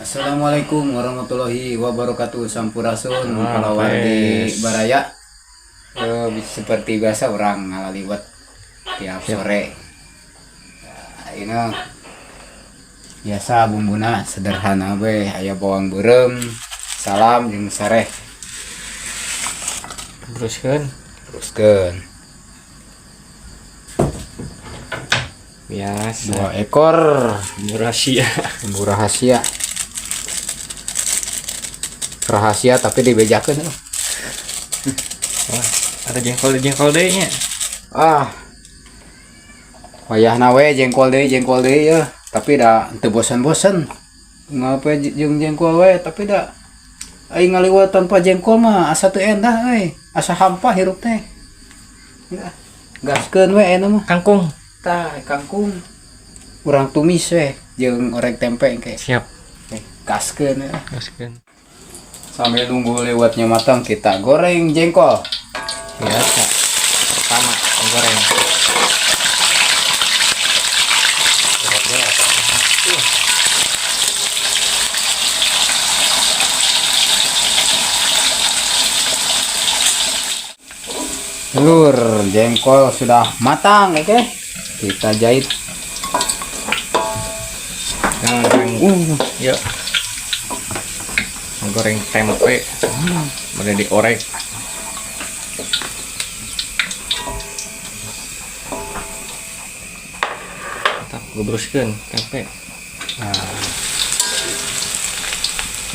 Assalamualaikum warahmatullahi wabarakatuh. Sampurasun kalau wargi baraya. Seperti biasa orang ngaliwat tiap sore. Ini biasa bumbuna sederhana we, aya bawang berem, salam jeung sareh. Teruskan biasa 2 ekor bumbu rahasia tapi dibejakeun. Wah, ada jengkol deh nya. Wayahna we jengkol deui ya, tapi da teu bosan-bosan. Ngapa jeung jengkol we tapi da aing ngaliwat tanpa jengkol mah asa teu endah euy, asa hampa hirup teh. Ya, gaskeun we anu mah. Kangkung Kangkung. Urang tumis we jeung orek tempe engke. siap. Gaskeun we. Teruskan Sambil nunggu lewatnya matang kita goreng jengkol. biasa. Pertama goreng. Lur, jengkol sudah matang, oke? Kita jahit. Yuk. Goreng tempe. Boleh diorek. Tetap gebruskeun tempe.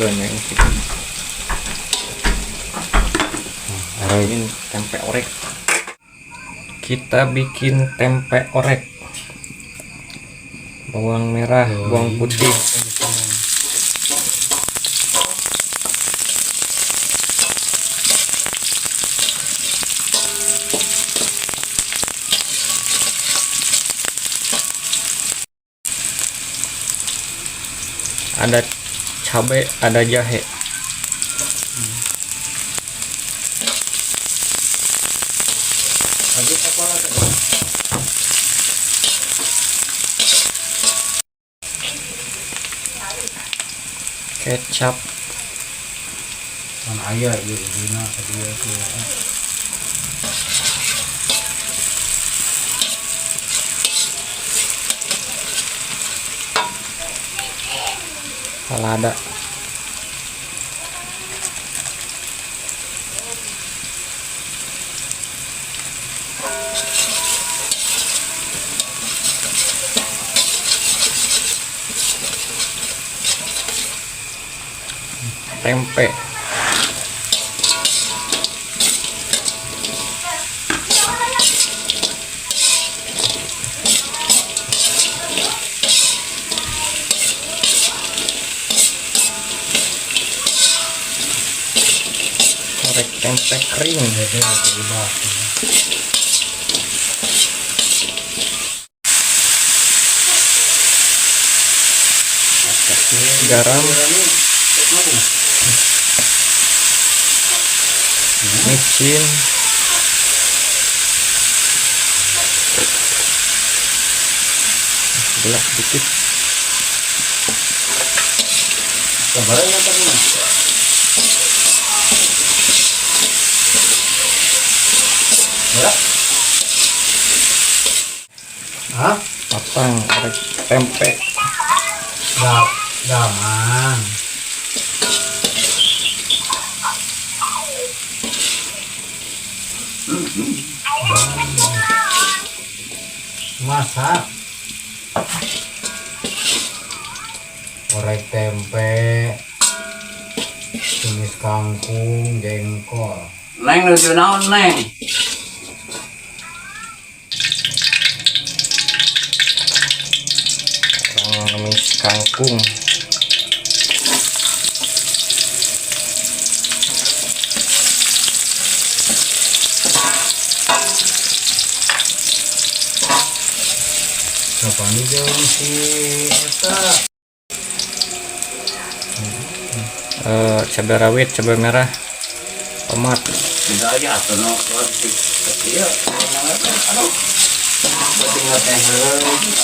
Yang ini tempe orek. Kita bikin tempe orek. Bawang merah, bawang putih. Ada cabai, ada jahe. Kecap. Kan aya ieu dina tadi itu. Lada. Tempe. Korek tempe kering. Garam, micin, gula sedikit. Sabareng tadi mah. Potong korek tempe. Gaman. Masak korek tempe, tumis kangkung, jengkol. Neng nuju naon neng? Tumis kangkung. Kapan jeung si eta? Cabai rawit, cabai merah, tomat. Tidak aja atau no, iya, aduh, tinggal teh,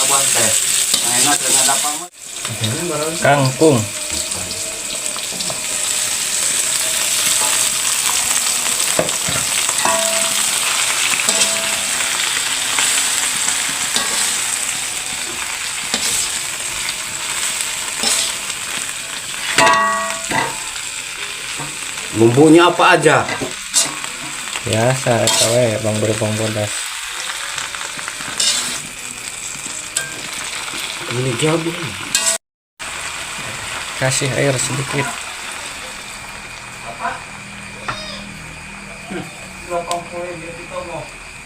abang teh, enak dengan apa mah? Kangkung. Bumbunya apa aja? Biasa eta we bang berbang bodas. Ini jabu. Kasih air sedikit.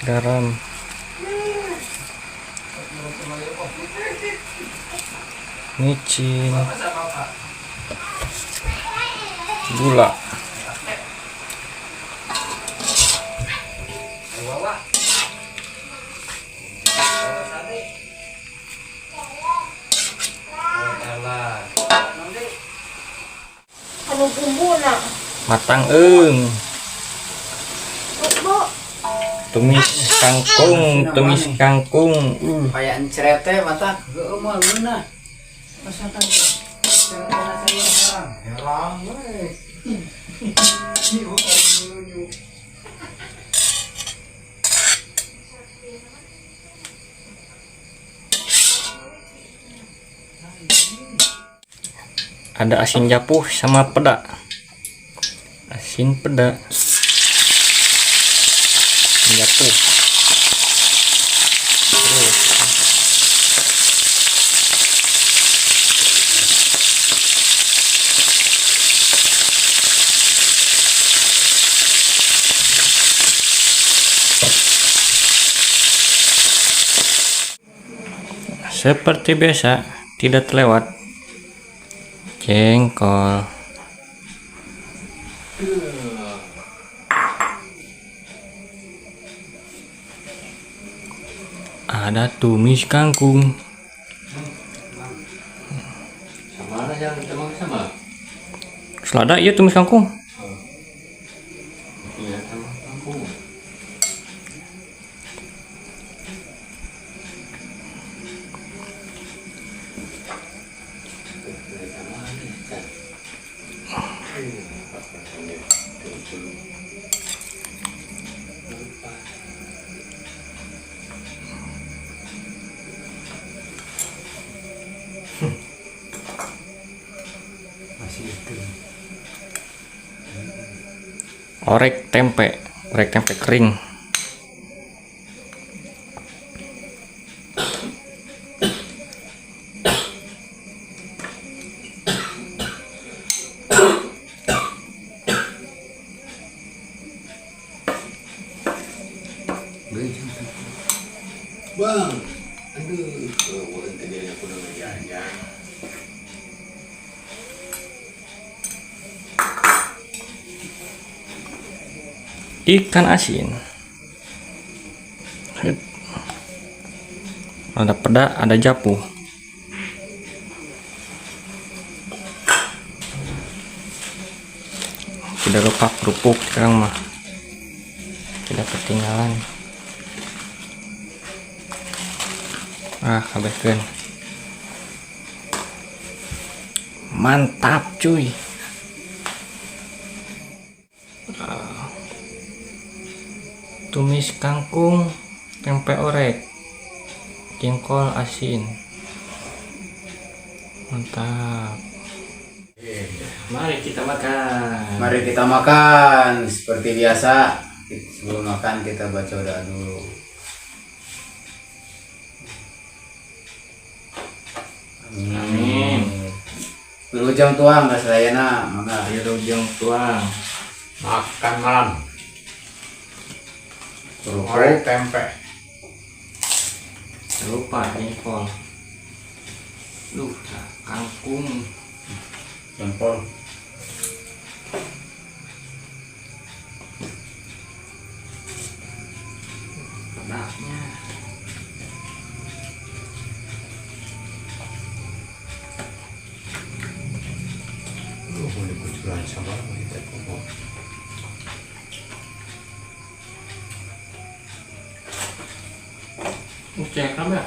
Garam. Micin. Gula. Anu bumbu nak. Matang eung. Bu. Tumis kangkung, tumis kangkung. Kayak cerete mata geueuh mah geuna. Masakan ceretena saya herang we. Ada asin japuh sama peda. Asin peda. Asin japuh. Terus seperti biasa, tidak terlewat jengkol. Ada tumis kangkung. Sama aja teman sama. Selada iya tumis kangkung. Iya sama kampung. Orek tempe kering. Bang, aduh, bukan kejadian aku udah jajan. Ikan asin. Ada peda, ada japu. Tidak lupa kerupuk sekarang mah. Tidak ketinggalan. Habiskan. Mantap cuy. Tumis kangkung, tempe orek, jengkol asin. Mantap. Mari kita makan. Mari kita makan seperti biasa. Sebelum makan kita baca doa dulu. Amin. Wilujeng tuang kasayana mangga. Wilujeng tuang. Makan malam. Orek tempe. Jangan lupa jengkol. Kangkung. Jempol. Pedasnya. Boleh kucuran sama kita pokok. Cek apa?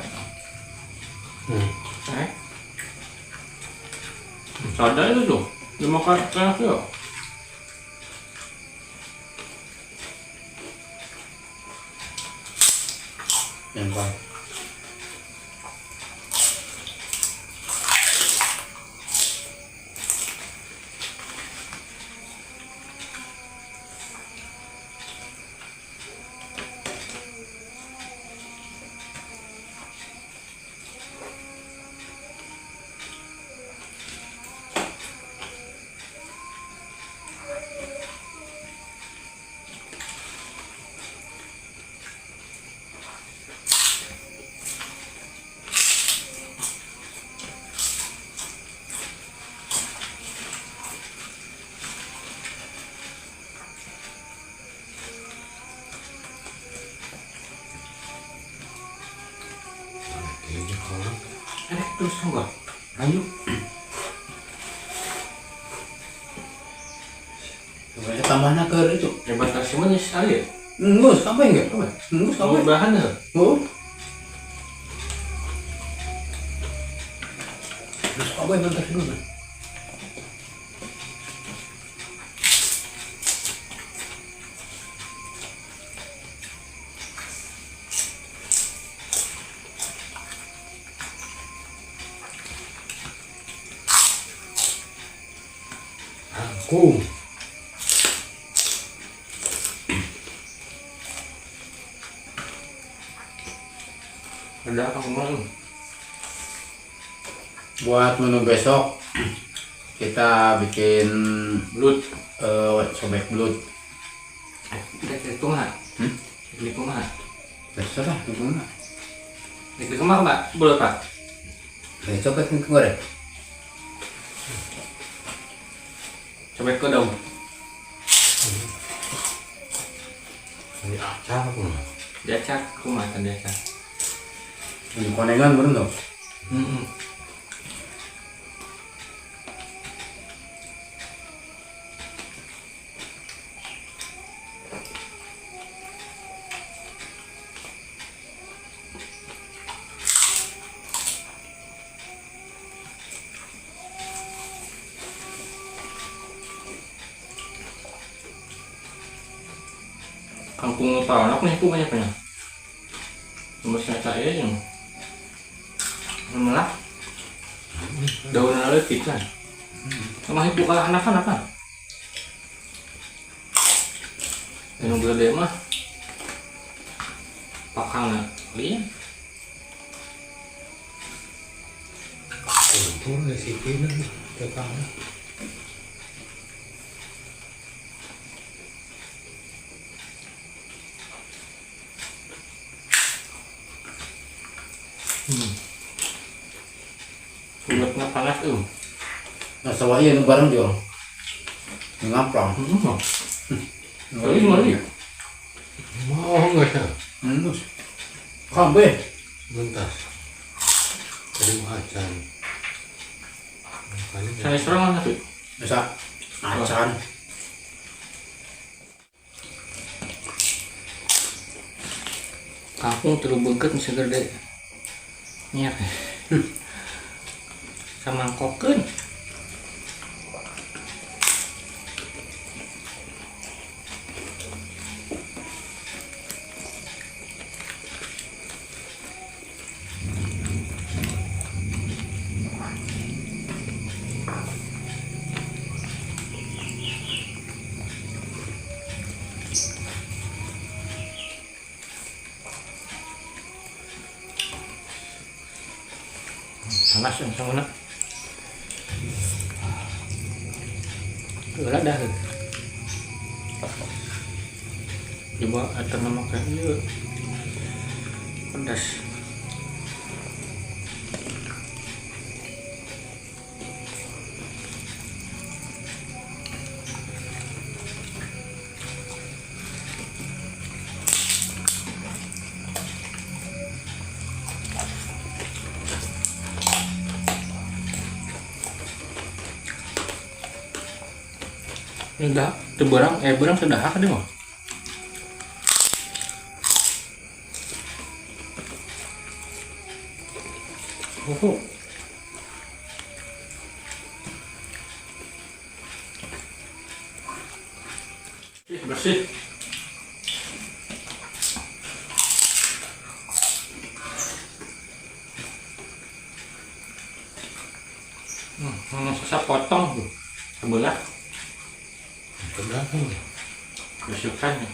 Ada itu tuh. Dimakan keras ya. Jempol. enggak? Ayo. Coba tambahnya ke itu. Hebat kasih manis sekali ya. Ngus, sampai enggak? Ngus, Kamu sampai. bahan ya? Oh. Terus apa yang bentar dulu? Aku. Ada apa ngomong? Buat menu besok kita bikin Belut. sobek belut. Udah hitung nggak? Hitung nggak? Terserah gimana. Hitung mah mbak? Belut pak? Sobek yang goreng. Coba ke daun. Ini acar aku. Diacak, rumah kan diacak. Ini konengan belum tuh? Kampung Pawanak nih itu banyaknya. Nomor saya yang memelak daun letik kan. Sama itu kalah anak-anak kan. Yang gede mah pakangnya lihat. Untung resipnya tekangnya. Kulitnya panas tuh. Nah, sawahnya nu bareng jual. Ngaplang. Kali mali. Mau nggak ya? Ngus. Kambe. Bentar. Tadi mau acar. Makanya Saya serang lah tuh. Bisa acan. Kampung terlalu bengket masih gede. Nyak. Sama koken. Panas yang sama nak. Udah dah. Coba ada nama kayaknya pedas. Enggak, itu berang sudah hak deh mah. Bersih. Susah potong tuh sebelah ke belakang. bersihkan ya.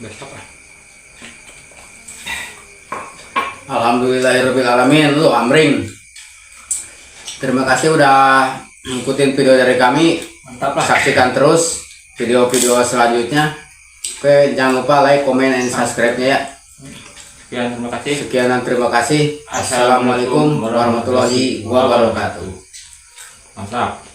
Besok lah. Alhamdulillahirrahmanirrahim. Lu Amring. Terima kasih udah ngikutin video dari kami. Mantap lah. Saksikan terus video-video selanjutnya. Oke, jangan lupa like, comment, and subscribe-nya ya. Sekian, terima kasih. Sekian dan terima kasih. Assalamualaikum warahmatullahi wabarakatuh. Masak.